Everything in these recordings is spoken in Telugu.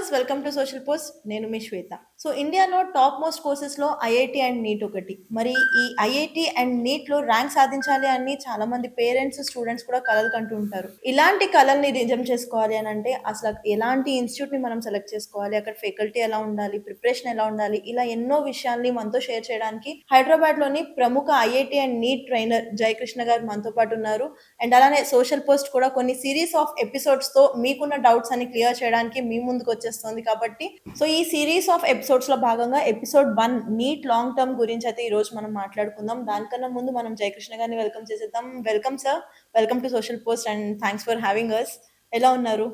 Viewers, welcome to social post. నేను మీ శ్వేత. సో ఇండియాలో టాప్ మోస్ట్ కోర్సెస్ లో ఐఐటి అండ్ నీట్ ఒకటి. మరి ఈ ఐఐటి అండ్ నీట్ లో ర్యాంక్ సాధించాలి అని చాలా మంది పేరెంట్స్, స్టూడెంట్స్ కూడా కలలు కంటూ ఉంటారు. ఇలాంటి కలల్ని నిజం చేసుకోవాలి అని అంటే అసలు ఎలాంటి ఇన్స్టిట్యూట్ ని మనం సెలెక్ట్ చేసుకోవాలి, అక్కడ ఫ్యాకల్టీ ఎలా ఉండాలి, ప్రిపరేషన్ ఎలా ఉండాలి, ఇలా ఎన్నో విషయాల్ని మనతో షేర్ చేయడానికి హైదరాబాద్ లోని ప్రముఖ IIT and NEET trainer Jayakrishna garu మనతో పాటు ఉన్నారు. అండ్ అలానే సోషల్ పోస్ట్ కూడా కొన్ని సిరీస్ ఆఫ్ ఎపిసోడ్స్ తో మీకున్న డౌట్స్ అని క్లియర్ చేయడానికి మీ ముందుకు వచ్చేస్తుంది. కాబట్టి సో ఈ సిరీస్ ఆఫ్ ఎపిసోడ్స్ లో భాగంగా ఎపిసోడ్ 1 నీట్ లాంగ్ టర్మ్ గురించి అయితే ఈ రోజు మనం మాట్లాడుకుందాం. దానికన్నా ముందు మనం జయకృష్ణ గారిని వెల్కమ్ చేసేద్దాం. Welcome sir, welcome to social post and thanks for having us. ఎలా ఉన్నారు?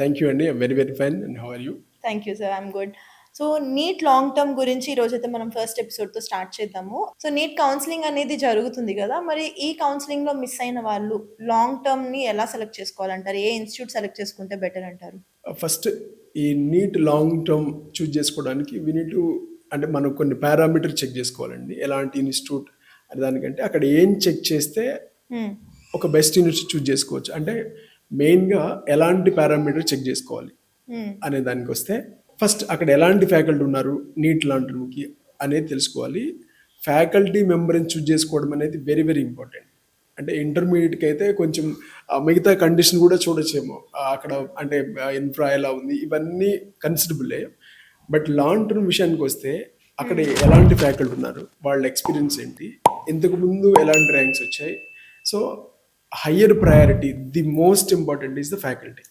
థ్యాంక్ యూ అండి. Very fine. And how are you? Thank you sir, I'm good. So NEET long term గురించి ఈ రోజైతే మనం ఫస్ట్ ఎపిసోడ్ తో స్టార్ట్ చేద్దాము. సో నీట్ కౌన్సిలింగ్ అనేది జరుగుతుంది కదా, మరి ఈ కౌన్సిలింగ్ లో మిస్ అయిన వాళ్ళు లాంగ్ టర్మ్ ని ఎలా సెలెక్ట్ చేసుకోవాలంటారు? ఏ ఇన్స్టిట్యూట్ సెలెక్ట్ చేసుకుంటే బెటర్ అంటారు? ఫస్ట్ ఈ నీట్ లాంగ్ టర్మ్ చూస్ చేసుకోవడానికి అంటే మనం కొన్ని పారామీటర్ చెక్ చేసుకోవాలండి. ఎలాంటి ఇన్స్టిట్యూట్ అని దానికంటే అక్కడ ఏం చెక్ చేస్తే ఒక బెస్ట్ ఇన్స్టిట్యూట్ చూస్ చేసుకోవచ్చు. అంటే మెయిన్గా ఎలాంటి పారామీటర్ చెక్ చేసుకోవాలి అనే దానికి వస్తే ఫస్ట్ అక్కడ ఎలాంటి ఫ్యాకల్టీ ఉన్నారు నీట్ లాంగ్ టర్మ్కి అనేది తెలుసుకోవాలి. ఫ్యాకల్టీ మెంబర్ని చూస్ చేసుకోవడం అనేది వెరీ ఇంపార్టెంట్. అంటే ఇంటర్మీడియట్కి అయితే కొంచెం మిగతా కండిషన్ కూడా చూడొచ్చేమో, అక్కడ అంటే ఇన్ఫ్రా ఎలా ఉంది, ఇవన్నీ కన్సిడరబులే. బట్ లాంగ్ టర్మ్ విషయానికి వస్తే అక్కడ ఎలాంటి ఫ్యాకల్టీ ఉన్నారు, వాళ్ళ ఎక్స్పీరియన్స్ ఏంటి, ఇంతకుముందు ఎలాంటి ర్యాంక్స్ వచ్చాయి. So higher priority, the most important is the faculty.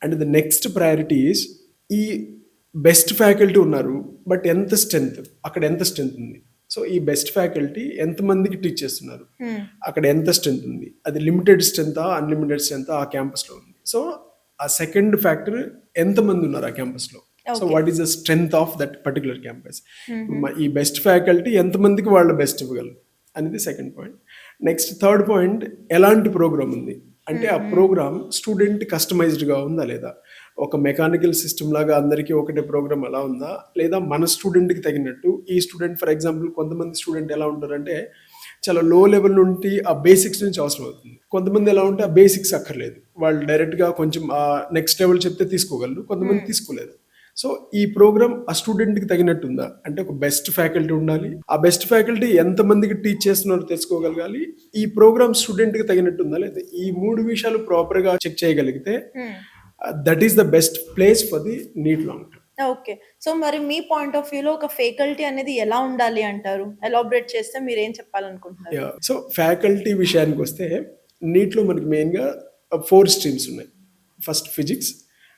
And the next priority is ఈ బెస్ట్ ఫ్యాకల్టీ ఉన్నారు, బట్ ఎంత స్ట్రెంత్, అక్కడ ఎంత స్ట్రెంత్ ఉంది. సో ఈ బెస్ట్ ఫ్యాకల్టీ ఎంతమందికి టీచ్ చేస్తున్నారు, అక్కడ ఎంత స్ట్రెంత్ ఉంది, అది లిమిటెడ్ స్ట్రెంతా అన్లిమిటెడ్ స్ట్రెంతా ఆ క్యాంపస్లో ఉంది. సో ఆ సెకండ్ ఫ్యాక్టర్ ఎంతమంది ఉన్నారు ఆ క్యాంపస్లో. So what is the strength of that particular campus. ఈ బెస్ట్ ఫ్యాకల్టీ ఎంతమందికి వాళ్ళ బెస్ట్ ఇవ్వగలరు అనేది second point. Next third point, ఎలాంటి ప్రోగ్రామ్ ఉంది అంటే ఆ ప్రోగ్రామ్ స్టూడెంట్ కస్టమైజ్డ్గా ఉందా లేదా, ఒక మెకానికల్ సిస్టమ్ లాగా అందరికీ ఒకటే ప్రోగ్రామ్ అలా ఉందా, లేదా మన స్టూడెంట్కి తగినట్టు. ఈ స్టూడెంట్ ఫర్ ఎగ్జాంపుల్ కొంతమంది స్టూడెంట్ ఎలా ఉంటారంటే చాలా లో లెవెల్ నుండి ఆ బేసిక్స్ నుంచి అవసరం అవుతుంది. కొంతమంది ఎలా ఉంటే ఆ బేసిక్స్ అక్కర్లేదు, వాళ్ళు డైరెక్ట్గా కొంచెం ఆ నెక్స్ట్ లెవెల్ చెప్తే తీసుకోగలరు, కొంతమంది తీసుకోలేదు. సో ఈ ప్రోగ్రామ్ ఆ స్టూడెంట్కి తగినట్టు ఉందా అంటే ఒక బెస్ట్ ఫ్యాకల్టీ ఉండాలి, ఆ బెస్ట్ ఫ్యాకల్టీ ఎంతమందికి టీచ్ చేస్తున్నారో తెలుసుకోగలగాలి, ఈ ప్రోగ్రామ్ స్టూడెంట్కి తగినట్టు ఉందా లేదా. ఈ మూడు విషయాలు ప్రాపర్గా చెక్ చేయగలిగితే that is the best place for the neat long term. Okay. So మరి మీ పాయింట్ ఆఫ్ వ్యూలో ఒక ఫ్యాకల్టీ అనేది ఎలా ఉండాలి అంటారు? ఎలాబరేట్ చేస్తే మీరు ఏం చెప్పాలనుకుంటున్నారు? సో ఫ్యాకల్టీ విషయానికి వస్తే నీట్లో మనకి మెయిన్గా 4 స్ట్రీమ్స్ ఉన్నాయి. First physics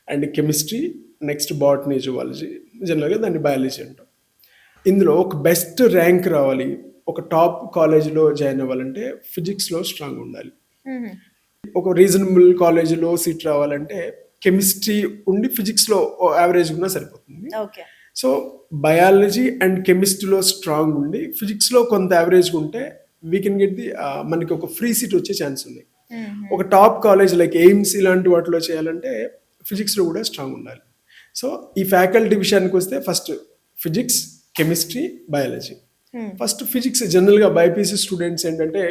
and chemistry, next botany, zoology, జనరల్గా దాన్ని బయాలజీ అంటాం. ఇందులో ఒక బెస్ట్ ర్యాంక్ రావాలి, ఒక టాప్ కాలేజీలో జాయిన్ అవ్వాలంటే ఫిజిక్స్లో స్ట్రాంగ్ ఉండాలి. ఒక రీజనబుల్ కాలేజీలో సీట్ రావాలంటే కెమిస్ట్రీ ఉండి ఫిజిక్స్లో యావరేజ్ ఉన్నా సరిపోతుంది. సో బయాలజీ అండ్ కెమిస్ట్రీలో స్ట్రాంగ్ ఉండి ఫిజిక్స్లో కొంత యావరేజ్ ఉంటే వీ కెన్ గెట్ ది మనకి ఒక ఫ్రీ సీట్ వచ్చే ఛాన్స్ ఉంది. ఒక టాప్ కాలేజ్ లైక్ ఎయిమ్స్ ఇలాంటి వాటిలో చేయాలంటే ఫిజిక్స్లో కూడా స్ట్రాంగ్ ఉండాలి. సో ఈ ఫ్యాకల్టీ విషయానికి వస్తే first physics, chemistry, biology. First physics జనరల్గా బైపీసీ స్టూడెంట్స్ ఏంటంటే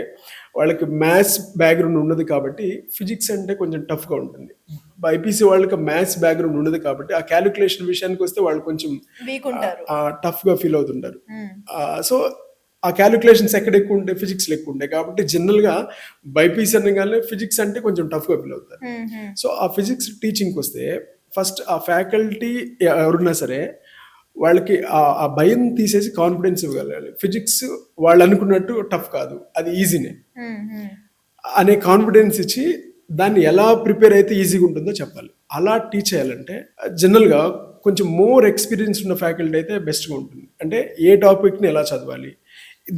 వాళ్ళకి మ్యాథ్స్ బ్యాక్గ్రౌండ్ ఉండదు కాబట్టి ఫిజిక్స్ అంటే కొంచెం టఫ్గా ఉంటుంది. బైపీసీ వాళ్ళకి మ్యాథ్స్ బ్యాక్గ్రౌండ్ ఉండదు కాబట్టి ఆ క్యాలిక్యులేషన్ విషయానికి వస్తే వాళ్ళు కొంచెం టఫ్గా ఫీల్ అవుతుంటారు. సో ఆ క్యాలిక్యులేషన్స్ ఎక్కడ ఎక్కువ ఉంటాయి, ఫిజిక్స్లో ఎక్కువ ఉంటాయి కాబట్టి జనరల్గా బైపీసీ అనగానే ఫిజిక్స్ అంటే కొంచెం టఫ్గా ఫీల్ అవుతారు. సో ఆ ఫిజిక్స్ టీచింగ్కి వస్తే ఫస్ట్ ఆ ఫ్యాకల్టీ ఎవరున్నా సరే వాళ్ళకి ఆ భయం తీసేసి కాన్ఫిడెన్స్ ఇవ్వగలగాలి. ఫిజిక్స్ వాళ్ళు అనుకున్నట్టు టఫ్ కాదు, అది ఈజీనే అనే కాన్ఫిడెన్స్ ఇచ్చి దాన్ని ఎలా ప్రిపేర్ అయితే ఈజీగా ఉంటుందో చెప్పాలి. అలా టీచ్ చేయాలంటే జనరల్గా కొంచెం మోర్ ఎక్స్పీరియన్స్ ఉన్న ఫ్యాకల్టీ అయితే బెస్ట్గా ఉంటుంది. అంటే ఏ టాపిక్ని ఎలా చదవాలి,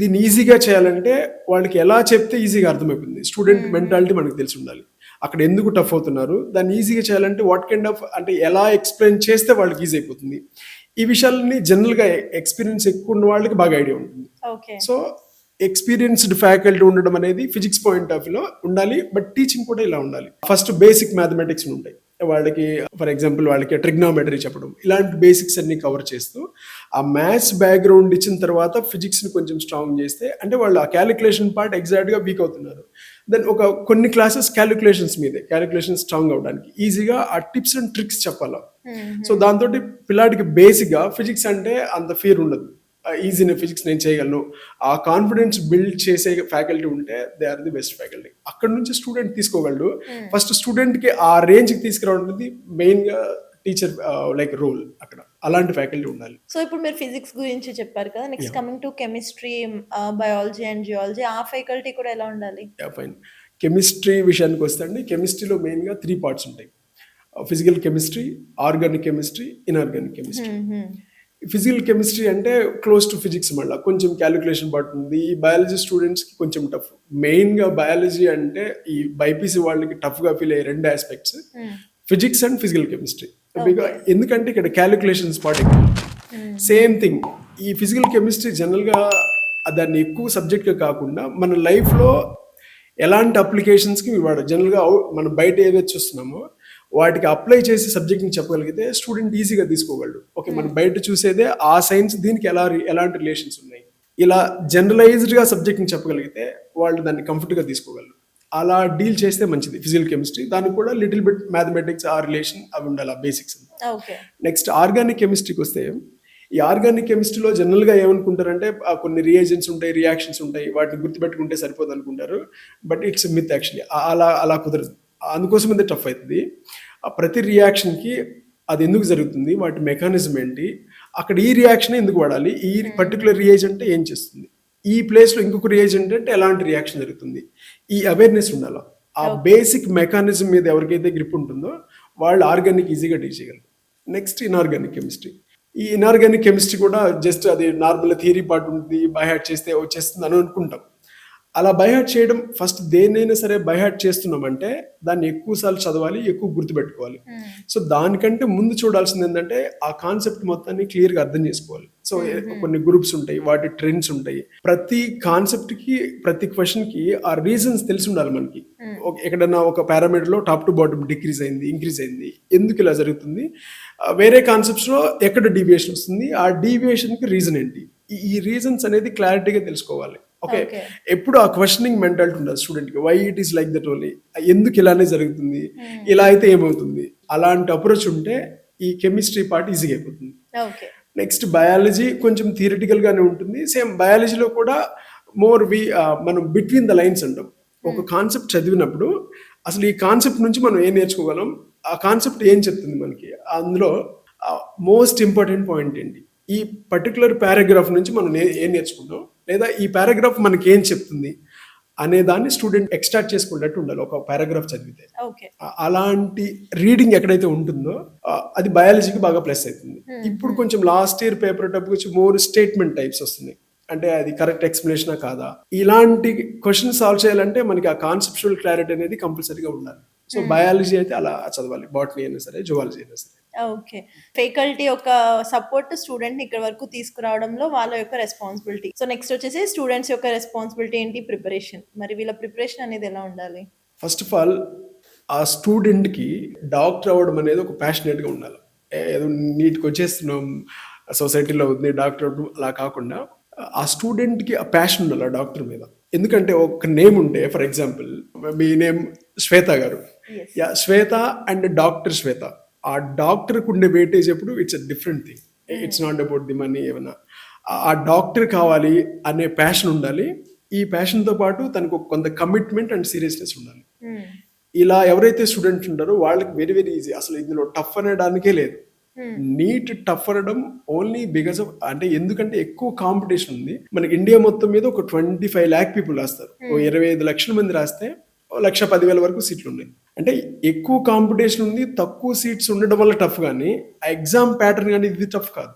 దీన్ని ఈజీగా చేయాలంటే వాళ్ళకి ఎలా చెప్తే ఈజీగా అర్థమైపోతుంది. స్టూడెంట్ మెంటాలిటీ మనకు తెలిసి ఉండాలి, అక్కడ ఎందుకు టఫ్ అవుతున్నారు, దాన్ని ఈజీగా చేయాలంటే వాట్ కైండ్ ఆఫ్ అంటే ఎలా ఎక్స్ప్లెయిన్ చేస్తే వాళ్ళకి ఈజీ అయిపోతుంది. ఈ విషయాలని జనరల్గా ఎక్స్పీరియన్స్ ఎక్కువ ఉన్న వాళ్ళకి బాగా ఐడియా ఉంటుంది. సో ఎక్స్పీరియన్స్డ్ ఫ్యాకల్టీ ఉండడం అనేది ఫిజిక్స్ పాయింట్ ఆఫ్ వ్యూలో ఉండాలి. బట్ టీచింగ్ కూడా ఇలా ఉండాలి. ఫస్ట్ బేసిక్ మ్యాథమెటిక్స్ ఉంటాయి, వాళ్ళకి ఫర్ ఎగ్జాంపుల్ వాళ్ళకి ట్రిగ్నోమెట్రీ చెప్పడం, ఇలాంటి బేసిక్స్ అన్ని కవర్ చేస్తూ ఆ మ్యాథ్స్ బ్యాక్గ్రౌండ్ ఇచ్చిన తర్వాత ఫిజిక్స్ని కొంచెం స్ట్రాంగ్ చేస్తే, అంటే వాళ్ళు ఆ క్యాలిక్యులేషన్ పార్ట్ ఎగ్జాక్ట్గా వీక్ అవుతున్నారు. దెన్ కొన్ని క్లాసెస్ క్యాలిక్యులేషన్స్ మీదే, క్యాలిక్యులేషన్ స్ట్రాంగ్ అవడానికి ఈజీగా ఆ టిప్స్ అండ్ ట్రిక్స్ చెప్పాలా. సో దాంతో పిల్లాడికి బేసిక్గా ఫిజిక్స్ అంటే అంత ఫియర్ ఉండదు, ఈజీనే ఫిజిక్స్ నేను చేయగలను, ఆ కాన్ఫిడెన్స్ బిల్డ్ చేసే ఫ్యాకల్టీ ఉంటే they are the best faculty. అక్కడ నుంచి స్టూడెంట్ తీసుకోగలడు. ఫస్ట్ స్టూడెంట్కి ఆ రేంజ్కి తీసుకురావడం మెయిన్గా టీచర్ లైక్ రోల్ అక్కడ, అలాంటి ఫ్యాకల్టీ ఉండాలి. సో ఇప్పుడు మీరు ఫిజిక్స్ గురించి చెప్పారు కదా, next coming to chemistry, biology and geology, ఆ ఫ్యాకల్టీ కూడా ఎలా ఉండాలి? ఫైన్. కెమిస్ట్రీ విషయానికి వస్తే అండి, కెమిస్ట్రీలో మెయిన్గా 3 పార్ట్స్ ఉంటాయి: physical chemistry, organic chemistry, inorganic chemistry. Physical chemistry అంటే క్లోజ్ టు ఫిజిక్స్, మళ్ళీ కొంచెం క్యాలిక్యులేషన్ పార్ట్ ఉంది. ఈ బయాలజీ స్టూడెంట్స్కి కొంచెం టఫ్. మెయిన్గా బయాలజీ అంటే ఈ బైపీసీ వాళ్ళకి టఫ్గా ఫీల్ అయ్యే 2 aspects, physics and physical chemistry. ఎందుకంటే ఇక్కడ క్యాలిక్యులేషన్స్ పార్ట్ ఎక్కువ. సేమ్ థింగ్ ఈ ఫిజికల్ కెమిస్ట్రీ జనరల్గా దాన్ని ఎక్కువ సబ్జెక్ట్గా కాకుండా మన లైఫ్లో ఎలాంటి అప్లికేషన్స్కి వాడు జనరల్గా మనం బయట ఏదైతే చూస్తున్నామో వాటికి అప్లై చేసి సబ్జెక్ట్ని చెప్పగలిగితే స్టూడెంట్ ఈజీగా తీసుకోగలడు. ఓకే, మనం బయట చూసేదే ఆ సైన్స్ దీనికి ఎలాంటి రిలేషన్స్ ఉన్నాయి, ఇలా జనరలైజ్డ్గా సబ్జెక్ట్ని చెప్పగలిగితే వాళ్ళు దాన్ని కంఫర్ట్గా తీసుకోగలరు. అలా డీల్ చేస్తే మంచిది ఫిజికల్ కెమిస్ట్రీ. దానికి కూడా లిటిల్ బిట్ మ్యాథమెటిక్స్, ఆ రిలేషన్ అవి ఉండాలి, ఆ బేసిక్స్. నెక్స్ట్ ఆర్గానిక్ కెమిస్ట్రీకి వస్తే, ఈ ఆర్గానిక్ కెమిస్ట్రీలో జనరల్గా ఏమనుకుంటారంటే కొన్ని రియేజెంట్స్ ఉంటాయి, రియాక్షన్స్ ఉంటాయి, వాటిని గుర్తుపెట్టుకుంటే సరిపోదు అనుకుంటారు. But it's myth actually. అలా కుదరదు. అందుకోసం ఇది టఫ్ అవుతుంది. ప్రతి రియాక్షన్కి అది ఎందుకు జరుగుతుంది, వాటి మెకానిజం ఏంటి, అక్కడ ఈ రియాక్షన్ ఎందుకు వాడాలి, ఈ పర్టికులర్ రియేజెంట్ ఏం చేస్తుంది, ఈ ప్లేస్లో ఇంకొక రియేజెంట్ అంటే ఎలాంటి రియాక్షన్ జరుగుతుంది, ఈ అవేర్నెస్ ఉండాలి. ఆ బేసిక్ మెకానిజం మీద ఎవరికైతే గ్రిప్ ఉంటుందో వాళ్ళు ఆర్గానిక్ ఈజీగా డీల్ చేయగలరు. Next inorganic chemistry. ఈ ఇన్ఆర్గానిక్ కెమిస్ట్రీ కూడా జస్ట్ అది నార్మల్ థియరీ పార్ట్ ఉంటుంది, బైహార్ట్ చేస్తే వచ్చేస్తుంది అని అనుకుంటాం. అలా బైహార్ట్ చేయడం, ఫస్ట్ దేన్నైనా సరే బైహార్ట్ చేస్తున్నామంటే దాన్ని ఎక్కువసార్లు చదవాలి, ఎక్కువ గుర్తుపెట్టుకోవాలి. సో దానికంటే ముందు చూడాల్సింది ఏంటంటే ఆ కాన్సెప్ట్ మొత్తాన్ని క్లియర్గా అర్థం చేసుకోవాలి. సో కొన్ని గ్రూప్స్ ఉంటాయి, వాటి ట్రెండ్స్ ఉంటాయి. ప్రతి కాన్సెప్ట్కి, ప్రతి క్వశ్చన్కి ఆ రీజన్స్ తెలిసి ఉండాలి మనకి. ఎక్కడన్నా ఒక పారామీటర్లో టాప్ టు బాటమ్ డిక్రీజ్ అయింది, ఇంక్రీజ్ అయింది, ఎందుకు ఇలా జరుగుతుంది, వేరే కాన్సెప్ట్స్లో ఎక్కడ డీవియేషన్ వస్తుంది, ఆ డీవియేషన్కి రీజన్ ఏంటి, ఈ రీజన్స్ అనేది క్లారిటీగా తెలుసుకోవాలి. ఓకే, ఎప్పుడు ఆ క్వశ్చనింగ్ మెంటాలిటీ ఉండదు స్టూడెంట్కి. Why it is like that only, ఎందుకు ఇలానే జరుగుతుంది, ఇలా అయితే ఏమవుతుంది, అలాంటి అప్రోచ్ ఉంటే ఈ కెమిస్ట్రీ పార్ట్ ఈజీగా అయిపోతుంది. నెక్స్ట్ బయాలజీ కొంచెం థియరిటికల్ గానే ఉంటుంది. సేమ్ బయాలజీలో కూడా మనం బిట్వీన్ ద లైన్స్ అంటాం. ఒక కాన్సెప్ట్ చదివినప్పుడు అసలు ఈ కాన్సెప్ట్ నుంచి మనం ఏం నేర్చుకోగలం, ఆ కాన్సెప్ట్ ఏం చెప్తుంది మనకి, అందులో మోస్ట్ ఇంపార్టెంట్ పాయింట్ ఏంటి, ఈ పర్టికులర్ పారాగ్రాఫ్ నుంచి మనం ఏం నేర్చుకుంటాం, లేదా ఈ పారాగ్రాఫ్ మనకి ఏం చెప్తుంది అనే దాన్ని స్టూడెంట్ ఎక్స్ట్రాక్ట్ చేసుకున్నట్టు ఉండాలి ఒక పారాగ్రాఫ్ చదివితే. అలాంటి రీడింగ్ ఎక్కడైతే ఉంటుందో అది బయాలజీకి బాగా ప్లస్ అవుతుంది. ఇప్పుడు కొంచెం లాస్ట్ ఇయర్ పేపర్ టైప్ వచ్చి మోర్ స్టేట్మెంట్ టైప్స్ వస్తున్నాయి, అంటే అది కరెక్ట్ ఎక్స్ప్లెనేషనా కాదా, ఇలాంటి క్వశ్చన్ సాల్వ్ చేయాలంటే మనకి ఆ కాన్సెప్చువల్ క్లారిటీ అనేది కంపల్సరీగా ఉండాలి. సో బయాలజీ అయితే అలా చదవాలి, బాటనీ అయినా సరే, జువాలజీ అయినా సరే. ఓకే, ఫ్యాకల్టీ యొక్క సపోర్ట్ స్టూడెంట్ ఇక్కడ వరకు తీసుకురావడంలో వాళ్ళ యొక్క రెస్పాన్సిబిలిటీ. సో నెక్స్ట్ వచ్చేసి స్టూడెంట్స్ యొక్క రెస్పాన్సిబిలిటీ ఏంటి, ప్రిపరేషన్. మరి వీళ్ళ ప్రిపరేషన్ అనేది ఎలా ఉండాలి? ఫస్ట్ ఆఫ్ ఆల్ ఆ స్టూడెంట్కి డాక్టర్ అవ్వడం అనేది ఒక ప్యాషనేట్గా ఉండాలి. ఏదో నీట్కి వచ్చేస్తున్నాం సొసైటీలో ఉంది డాక్టర్ అవ్వడం అలా కాకుండా ఆ స్టూడెంట్కి ఆ ప్యాషన్ ఉండాలి ఆ డాక్టర్ మీద. ఎందుకంటే ఒక నేమ్ ఉంటే, ఫర్ ఎగ్జాంపుల్ మీ నేమ్ శ్వేత గారు, శ్వేత అండ్ డాక్టర్ శ్వేత, ఆ డాక్టర్కి ఉండే వెయిటేజ్ ఎప్పుడు it's a different thing. It's not about the money. ఏమన్నా ఆ డాక్టర్ కావాలి అనే ప్యాషన్ ఉండాలి. ఈ ప్యాషన్తో పాటు తనకు కొంత కమిట్మెంట్ అండ్ సీరియస్నెస్ ఉండాలి. ఇలా ఎవరైతే స్టూడెంట్స్ ఉంటారో వాళ్ళకి వెరీ వెరీ ఈజీ. అసలు ఇందులో టఫ్ అనడానికే లేదు. నీట్ టఫ్ అనడం ఓన్లీ బికాస్ ఆఫ్, అంటే ఎందుకంటే ఎక్కువ కాంపిటీషన్ ఉంది మనకి. ఇండియా మొత్తం మీద ఒక 25 lakh పీపుల్ రాస్తారు. 25 లక్షల మంది రాస్తే 1,10,000 వరకు సీట్లు ఉన్నాయి. అంటే ఎక్కువ కాంపిటీషన్ ఉంది, తక్కువ సీట్స్ ఉండడం వల్ల టఫ్, కానీ ఆ ఎగ్జామ్ ప్యాటర్న్ కానీ ఇది టఫ్ కాదు.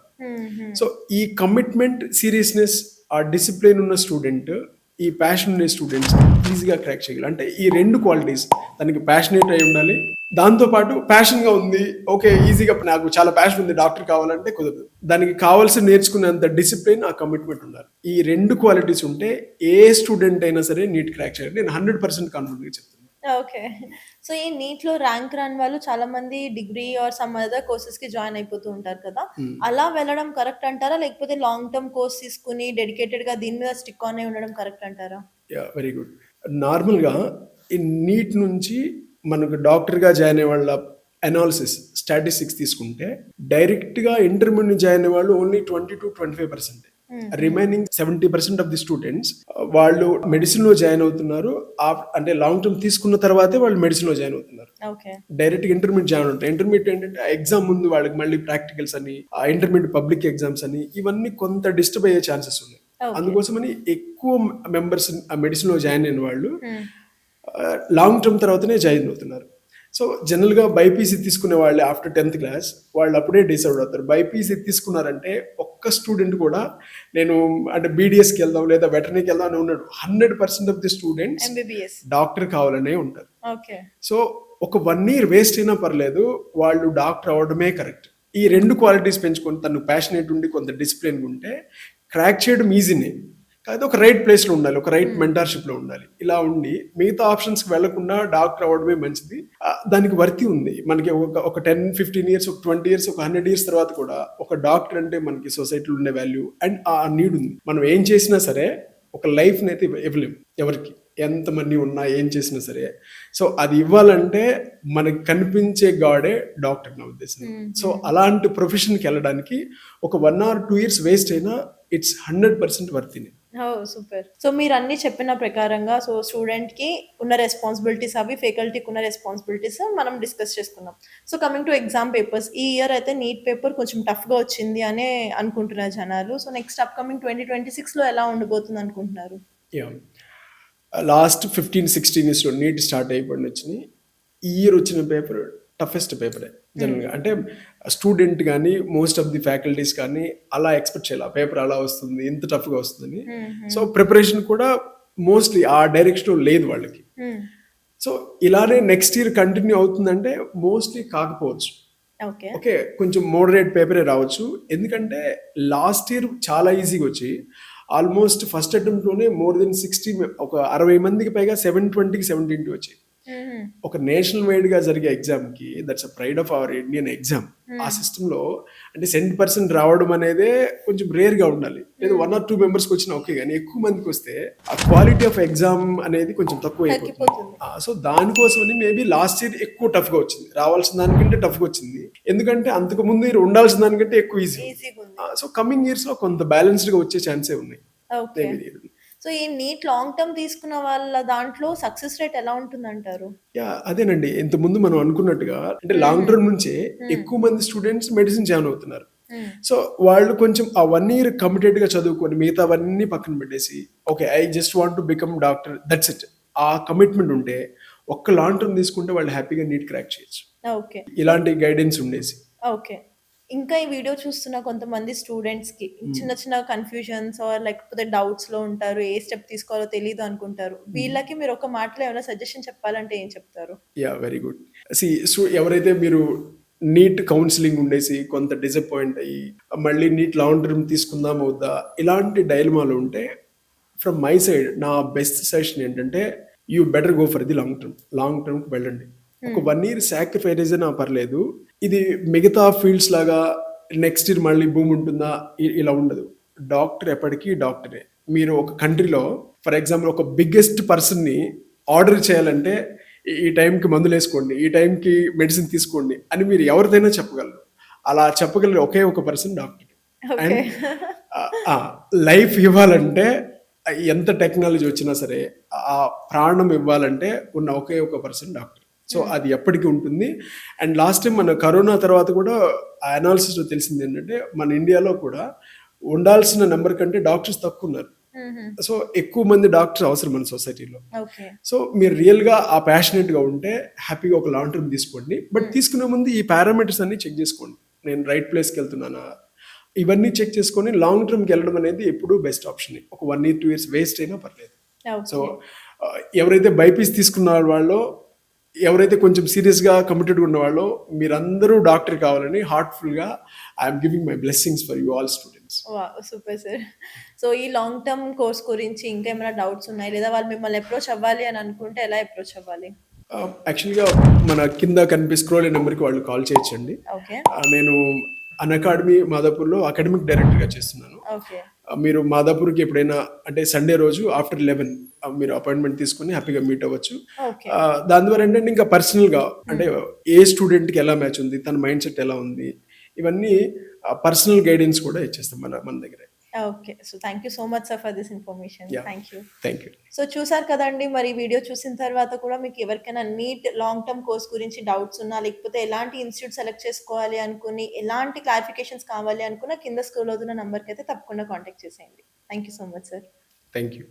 సో ఈ కమిట్మెంట్, సీరియస్నెస్, ఆ డిసిప్లిన్ ఉన్న స్టూడెంట్, ఈ ప్యాషన్ ఉండే స్టూడెంట్స్ ఈజీగా క్రాక్ చేయగలరు. అంటే ఈ 2 క్వాలిటీస్, దానికి ప్యాషనేట్ అయి ఉండాలి, దాంతోపాటు ప్యాషన్గా ఉంది, ఓకే ఈజీగా నాకు చాలా ప్యాషన్ ఉంది డాక్టర్ కావాలంటే కుదరదు. దానికి కావాల్సిన నేర్చుకునేంత డిసిప్లిన్, ఆ కమిట్మెంట్ ఉండాలి. ఈ 2 క్వాలిటీస్ ఉంటే ఏ స్టూడెంట్ అయినా సరే నీట్ క్రాక్ చేయాలి. నేను 100% కాన్ఫిడెంట్గా చెప్తాను. ఓకే. సో, ఈ నీట్‌లో ర్యాంక్ రాని వాళ్ళు చాలామంది డిగ్రీ ఆర్ సమ్ అదర్ కోర్సెస్‌కి జాయిన్ అయిపోతూ ఉంటారు కదా! హ్మ్. అలా వెళ్ళడం కరెక్ట్ అంటారా? లేకపోతే లాంగ్ టర్మ్ కోర్స్ తీసుకొని డెడికేటెడ్‌గా దీని మీద స్టిక్ ఆన్ అయ్యి ఉండడం కరెక్ట్ అంటారా? యాహ్! Very good. నార్మల్‌గా ఈ నీట్ నుంచి మనకు డాక్టర్‌గా జాయిన్ అయ్యే వాళ్ళ అనాలిసిస్, స్టాటిస్టిక్స్ తీసుకుంటే డైరెక్ట్‌గా ఇంటర్మీడియేట్ జాయిన్ అయ్యే వాళ్ళు only 20-25%. Remaining 70% of the students వాళ్ళు మెడిసిన్‌లో జాయిన్ అవుతున్నారు. అంటే లాంగ్ టర్మ్ తీసుకున్న తర్వాతే వాళ్ళు మెడిసిన్‌లో జాయిన్ అవుతున్నారు. ఓకే. డైరెక్ట్‌గా ఇంటర్మీడియేట్ జాయిన్ అవుతారు. ఇంటర్మీడియేట్ ఏంటంటే ఆ ఎగ్జామ్ ముందు వాళ్ళకి మళ్ళీ ప్రాక్టికల్స్ అని, ఆ ఇంటర్మీడియేట్ పబ్లిక్ ఎగ్జామ్స్ అని ఇవన్నీ కొంత డిస్టర్బ్ అయ్యే ఛాన్సెస్ ఉన్నాయి. ఓకే. అందుకోసమని ఎక్కువ మెంబర్స్ ఆ మెడిసిన్‌లో జాయిన్ అయిన వాళ్ళు హ్మ్. లాంగ్ టర్మ్ తర్వాతనే జాయిన్ అవుతున్నారు. సో జనరల్‌గా బైపీసీ తీసుకునే వాళ్ళు ఆఫ్టర్ 10th క్లాస్ వాళ్ళు అప్పుడే డిసైడ్ అవుతారు. బైపీసీ తీసుకున్నారంటే ఒక్క స్టూడెంట్ కూడా నేను అంటే బీడీఎస్‌కి వెళ్దాం లేదా వెటర్నరీకి వెళ్దాం అని ఉన్నాడు. 100% of the students MBBS. Doctor కావాలనే ఉంటారు. ఓకే. సో ఒక 1 ఇయర్ వేస్ట్ అయినా పర్లేదు. వాళ్ళు డాక్టర్ అవ్వడమే కరెక్ట్. ఈ 2 క్వాలిటీస్ పెంచుకొని తను ప్యాషనేట్ ఉండి కొంత డిసిప్లిన్‌గా ఉంటే క్రాక్ చేయడం ఈజీనే. కాకపోతే ఒక రైట్ ప్లేస్‌లో ఉండాలి. ఒక రైట్ మెంటార్‌షిప్‌లో ఉండాలి. ఇలా ఉండి మిగతా ఆప్షన్స్‌కి వెళ్ళకుండా డాక్టర్ అవ్వడమే మంచిది. దానికి వర్తి ఉంది. మనకి ఒక 10, 15 ఇయర్స్, ఒక 20 ఇయర్స్, ఒక 100 ఇయర్స్ తర్వాత కూడా ఒక డాక్టర్ అంటే మనకి సొసైటీలో ఉండే వాల్యూ అండ్ ఆ నీడ్ ఉంది. మనం ఏం చేసినా సరే ఒక లైఫ్‌ని అయితే ఇవ్వలేం ఎవరికీ. ఎంత మనీ ఉన్నా ఏం చేసినా సరే. సో అది ఇవ్వాలంటే మనకి కనిపించే గాడే డాక్టర్ నా ఉద్దేశం. సో అలాంటి ప్రొఫెషన్‌కి వెళ్ళడానికి ఒక 1 ఆర్ 2 ఇయర్స్ వేస్ట్ అయినా ఇట్స్ 100% వర్తినే. ఓహ్! సూపర్. సో, మీరన్నీ చెప్పిన ప్రకారంగా సో, స్టూడెంట్‌కి ఉన్న రెస్పాన్సిబిలిటీస్ అవి, ఫ్యాకల్టీకి ఉన్న రెస్పాన్సిబిలిటీస్ మనం డిస్కస్ చేసుకున్నాం. So, coming to exam papers. ఈ ఇయర్ అయితే నీట్ పేపర్ కొంచెం టఫ్‌గా వచ్చింది అనే అనుకుంటున్నారు జనాలు. సో, నెక్స్ట్ అప్‌కమింగ్ 2026లో ఎలా ఉండబోతుంది అనుకుంటున్నారు? యాహ్! లాస్ట్ 15, 16 ఇయర్స్‌లో నీట్ స్టార్ట్ అయిపోయిన వచ్చినాయి. ఈ ఇయర్ వచ్చిన పేపర్ టఫెస్ట్ పేపరే జనరల్‌గా. అంటే స్టూడెంట్ గాని, మోస్ట్ ఆఫ్ ది ఫ్యాకల్టీస్ కానీ అలా ఎక్స్‌పెక్ట్ చేయలే. ఆ పేపర్ అలా వస్తుంది, ఇంత టఫ్‌గా వస్తుందని. సో, ప్రిపరేషన్ కూడా మోస్ట్‌లీ ఆ డైరెక్షన్‌లో లేదు వాళ్ళకి. హ్మ్. సో, ఇలానే నెక్స్ట్ ఇయర్ కంటిన్యూ అవుతుందంటే మోస్ట్‌లీ కాకపోవచ్చు. ఓకే. ఓకే. కొంచెం మోడరేట్ పేపరే రావచ్చు. ఎందుకంటే లాస్ట్ ఇయర్ చాలా ఈజీగా వచ్చి ఆల్మోస్ట్ ఫస్ట్ అటెంప్ట్‌లోనే మోర్ దెన్ 60 ఒక 60 మందికి పైగా 720కి 720 వచ్చాయి. హుహు. ఒక నేషనల్ వైడ్‌గా జరిగే ఎగ్జామ్‌కి that's a pride of our Indian exam. ఆ సిస్టమ్‌లో అంటే 100% రావడం అనేదే కొంచెం రేర్‌గా ఉండాలి. లేదా 1 ఆర్ 2 మెంబర్స్‌కి వచ్చినా ఓకే గానీ ఎక్కువ మందికొస్తే ఆ క్వాలిటీ ఆఫ్ ఎగ్జామ్ అనేది కొంచెం తక్కువైపోతుంది. తగ్గిపోతుంది. సో దానికోసమని మేబీ లాస్ట్ ఇయర్ ఎక్కువ టఫ్‌గా వచ్చింది. రావాల్సిన దానికంటే టఫ్‌గా వచ్చింది. ఎందుకంటే అంతకు ముందు ఇయర్ ఉండాల్సిన దానికంటే ఎక్కువ ఈజీ. ఈజీగుంది. సో కమింగ్ ఇయర్స్‌లో కొంత బ్యాలెన్స్‌డ్‌గా వచ్చే ఛాన్సే ఉన్నాయి. ఓకే. మేబీ. సో, ఈ నీట్ లాంగ్ టర్మ్ తీసుకున్న వాళ్ళ దాంట్లో సక్సెస్ రేట్ ఎలా ఉంటుందంటారు? యాహ్! అదేనండి. ఇంతకుముందు మనం అనుకున్నట్టుగా అంటే లాంగ్ టర్మ్ నుంచే ఎక్కువ మంది స్టూడెంట్స్ మెడిసిన్ జాయిన్ అవుతున్నారు. హ్మ్. సో, వాళ్ళు కొంచెం ఆ 1 ఇయర్ కమిటెడ్‌గా చదువుకొని మిగతావన్నీ పక్కన పెట్టేసి okay. I just want to become doctor that's it. ఆ కమిట్మెంట్ ఉంటే ఒక్క లాంగ్ టర్మ్ తీసుకుంటే వాళ్ళు హ్యాపీగా నీట్ క్రాక్ చేయొచ్చు. ఓకే. ఇలాంటి గైడెన్స్ ఉండేసి. ఓకే. ఇంకా ఈ వీడియో చూస్తున్న కొంతమంది స్టూడెంట్స్‌కి చిన్న చిన్న కన్‌ఫ్యూజన్స్ ఆర్ లేకపోతే డౌట్స్‌లో ఉంటారు. ఏ స్టెప్ తీసుకోవాలో తెలీదు అనుకుంటారు. వీళ్ళకి మీరు ఒక మాటలో ఏమైనా సజెషన్ చెప్పాలంటే ఏం చెప్తారు? యాహ్! Very good. ఎవరైతే మీరు నీట్ కౌన్సెలింగ్ ఉండేసి కొంత డిసప్పాయింట్ అయ్యి, మళ్ళీ నీట్ లాంగ్ టర్మ్ తీసుకుందామా వద్దా? ఇలాంటి డైలమాలో ఉంటే ఫ్రమ్ మై సైడ్ నా బెస్ట్ సజెషన్ ఏంటంటే you better go for the long term. Long టర్మ్‌కి వెళ్ళండి. ఒక 1 ఇయర్ సాక్రిఫైస్ అయినా పర్లేదు. ఇది మిగతా ఫీల్డ్స్ లాగా నెక్స్ట్ ఇయర్ మళ్ళీ బూమ్ ఉంటుందా? ఇలా ఉండదు. డాక్టర్ ఎప్పటికీ డాక్టరే. మీరు ఒక కంట్రీలో ఫర్ ఎగ్జాంపుల్ ఒక బిగ్గెస్ట్ పర్సన్‌ని ఆర్డర్ చేయాలంటే ఈ టైంకి మందులేసుకోండి. ఈ టైంకి మెడిసిన్ తీసుకోండి అని మీరు ఎవరిదైనా చెప్పగలరు. అలా చెప్పగలిగే ఒకే ఒక person doctor. Okay. And life ఇవ్వాలంటే ఎంత టెక్నాలజీ వచ్చినా సరే ఆ ప్రాణం ఇవ్వాలంటే ఉన్న ఒకే ఒక పర్సన్ డాక్టర్. సో అది ఎప్పటికీ ఉంటుంది. అండ్ లాస్ట్ టైం మన కరోనా తర్వాత కూడా ఆ అనాలిసిస్‌లో తెలిసింది ఏంటంటే మన ఇండియాలో కూడా ఉండాల్సిన నంబర్ కంటే డాక్టర్స్ తక్కువ ఉన్నారు. హుహు. సో ఎక్కువ మంది డాక్టర్స్ అవసరం మన సొసైటీలో. ఓకే. సో మీరు రియల్‌గా ఆ ప్యాషనేట్‌గా ఉంటే హ్యాపీగా ఒక లాంగ్ టర్మ్ తీసుకోండి. బట్ తీసుకునే ముందు ఈ పారామీటర్స్ అన్నీ చెక్ చేసుకోండి. నేను రైట్ ప్లేస్‌కెళ్తున్నానా? ఇవన్నీ చెక్ చేసుకొని లాంగ్ టర్మ్‌కి వెళ్ళడం అనేది ఎప్పుడూ బెస్ట్ ఆప్షనే. ఒక 1 ఇయర్, 2 ఇయర్స్ వేస్ట్ అయినా పర్లేదు. So okay. ఎవరైతే బైపీసీ తీసుకున్న వాళ్ళో, ఎవరైతే కొంచెం సీరియస్‌గా కమిటెడ్‌గా ఉన్నవాళ్ళో మీరందరూ డాక్టర్ కావాలని హార్ట్‌ఫుల్‌గా I am giving my blessings for you all students. Wow! Super sir. So, ఈ లాంగ్ టర్మ్ కోర్స్ గురించి ఇంకా ఏమైనా డౌట్స్ ఉన్నాయా? లేదా వాళ్ళు మిమ్మల్ని అప్రోచ్ అవ్వాలి అని అనుకుంటే ఎలా అప్రోచ్ అవ్వాలి? యాక్చువల్‌గా మన కింద స్క్రోల్ అయ్యే నెంబర్‌కి వాళ్ళు కాల్ చేయొచ్చండి. ఓకే. నేను అకాడమీ మాదాపూర్‌లో అకాడమిక్ డైరెక్టర్‌గా చేస్తున్నాను. ఓకే. మీరు మాదాపూర్‌కి ఎప్పుడైనా అంటే సండే రోజు ఆఫ్టర్ 11 మీరు అపాయింట్‌మెంట్ తీసుకొని హ్యాపీగా మీట్ అవ్వచ్చు. ఓకే. దాని ద్వారా ఏంటంటే ఇంకా పర్సనల్‌గా అంటే ఏ స్టూడెంట్‌కి ఎలా మ్యాచ్ ఉంది, తన మైండ్ సెట్ ఎలా ఉంది, ఇవన్నీ పర్సనల్ గైడెన్స్ కూడా ఇచ్చేస్తాం మన దగ్గరే. Okay. So, thank you so much sir for this information. Yeah! Thank you. Thank you. So, చూసారు కదండీ! మరి వీడియో చూసిన తర్వాత కూడా మీకు ఎవరికైనా నీట్ లాంగ్ టర్మ్ కోర్స్ గురించి డౌట్స్ ఉన్నా, లేకపోతే ఎలాంటి ఇన్‌స్టిట్యూట్ సెలెక్ట్ చేసుకోవాలి అనుకుని, ఎలాంటి క్లారిఫికేషన్స్ కావాలి అనుకున్నా కింద స్క్రోల్ అవుతున్న నంబర్‌కైతే తప్పకుండా కాంటాక్ట్ చేసేయండి. Thank you so much sir. Thank you.